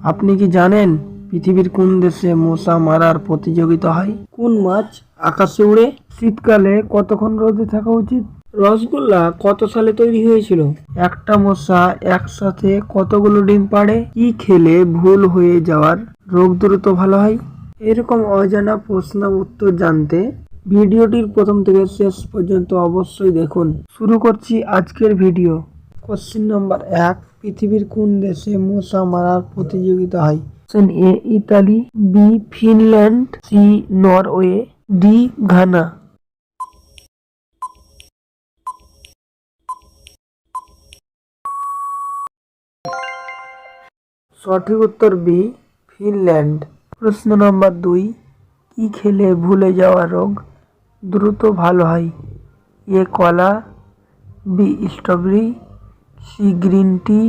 আপনি কি জানেন পৃথিবীর কোন দেশে মশা মারার প্রতিযোগিতা হয়? কোন মাছ আকাশে উড়ে? শীতকালে কতক্ষণ রোদে থাকা উচিত? রসগোল্লা কত সালে তৈরি হয়েছিল? একটা মশা একসাথে কতগুলো ডিম পাড়ে? কি খেলে ভুল হয়ে যাওয়ার রোগ দ্রুত ভালো হয়? এরকম অজানা প্রশ্নের উত্তর জানতে ভিডিওটির প্রথম থেকে শেষ পর্যন্ত অবশ্যই দেখুন। শুরু করছি আজকের ভিডিও। কোশ্চেন নাম্বার 1, পৃথিবীর কোন দেশে মশা মারার প্রতিযোগিতা হয়? Option A Italy, B Finland, C Norway, D Ghana. সঠিক উত্তর বি ফিনল্যান্ড। প্রশ্ন নম্বর 2, কি খেলে ভুলে যাওয়া রোগ দ্রুত ভালো হয়? এ কলা, B strawberry, C green tea,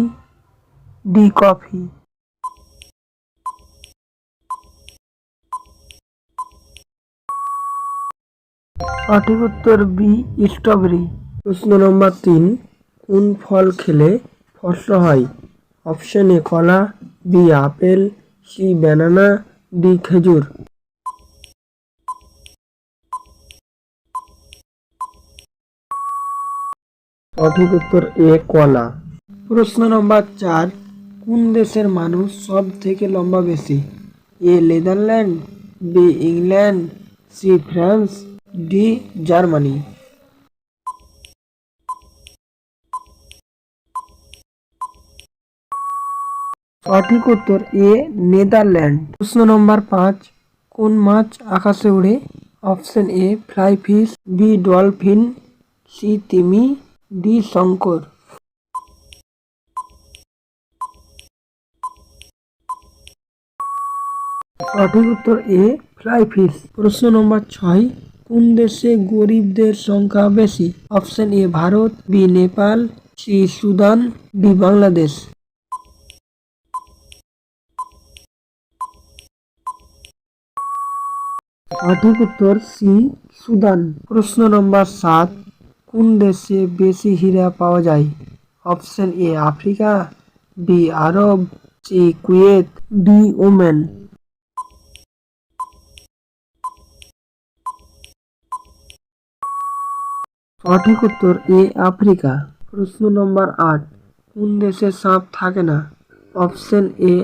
D coffee. সঠিক উত্তর বি স্ট্রবেরি। প্রশ্ন নম্বর 3, কোন ফল খেলে ফর্সা হয়? অপশন এ কলা, B apple, C banana, D খেজুর। সঠিক উত্তর এ কলা। প্রশ্ন নম্বর 4, কোন দেশের মানুষ সব থেকে লম্বা বেশি? A Netherlands, B England, C France, D Germany. সঠিক উত্তর এ নেদারল্যান্ড। প্রশ্ন নম্বর 5, কোন মাছ আকাশে উড়ে? Option A fly fish, B dolphin, C তিমি, ডি শঙ্কর। সঠিক উত্তর এ ফ্লাই ফিশ। প্রশ্ন নম্বর 6, কোন দেশে গরিবদের সংখ্যা বেশি? Option A Bharat, B Nepal, C Sudan, D Bangladesh. সঠিক উত্তর সি সুদান। প্রশ্ন নম্বর 7, কোন দেশে বেশি হীরা পাওয়া যায়? Option A Africa, B Arab, C Kuwait, D Oman. সঠিক উত্তর এ আফ্রিকা। প্রশ্ন নম্বর 8, কোন দেশে সাপ থাকে না? Option A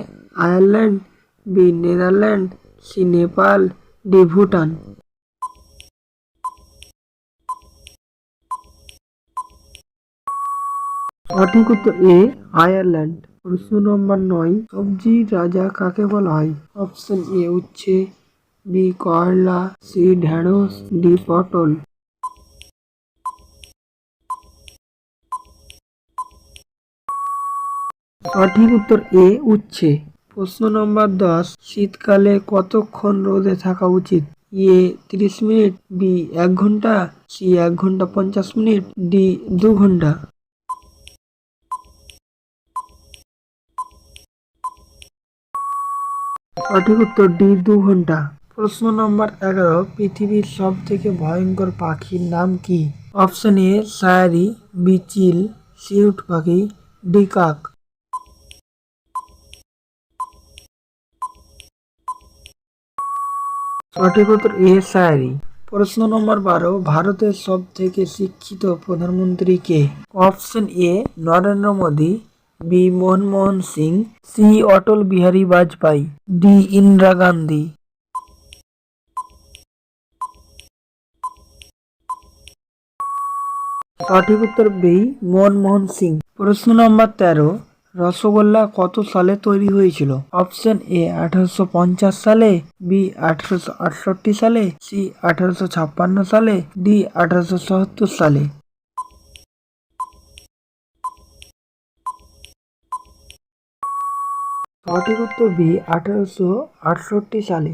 Ireland, B Netherland, C Nepal, D Bhutan. সঠিক উত্তর এ আয়ারল্যান্ড। প্রশ্ন নম্বর 9, সবজির রাজা কাকে বলা হয়? অপশন এ উচ্ছে, বি করলা, সি ঢেঁড়স, ডি পটল। সঠিক উত্তর এ উচ্ছে। প্রশ্ন নম্বর 10, শীতকালে কতক্ষণ রোদে থাকা উচিত? এ 30 মিনিট, বি 1 ঘন্টা, সি 1 ঘন্টা 50 মিনিট, ডি 2 ঘন্টা। সঠিক উত্তর ডি 2 ঘন্টা। প্রশ্ন নম্বর 11, পৃথিবীর সব থেকে ভয়ঙ্কর পাখির নাম কি? অপশন এ শায়ারি, বি চিল, সি উট পাখি, ডি কাক। সঠিক উত্তর এ শায়ারি। প্রশ্ন নম্বর 12, ভারতের সব থেকে শিক্ষিত প্রধানমন্ত্রী কে? Option A Narendra Modi, B Manmohan Singh, C Atal Bihari Vajpayee, D Indira Gandhi. সঠিক উত্তর বি মনমোহন সিং। প্রশ্ন নম্বর 13, রসগোল্লা কত সালে তৈরি হয়েছিল? অপশন এ 1850 সালে, বি 1868 সালে, সি 1856 সালে, ডি 1877 সালে। সঠিক উত্তর বি 1868 সালে।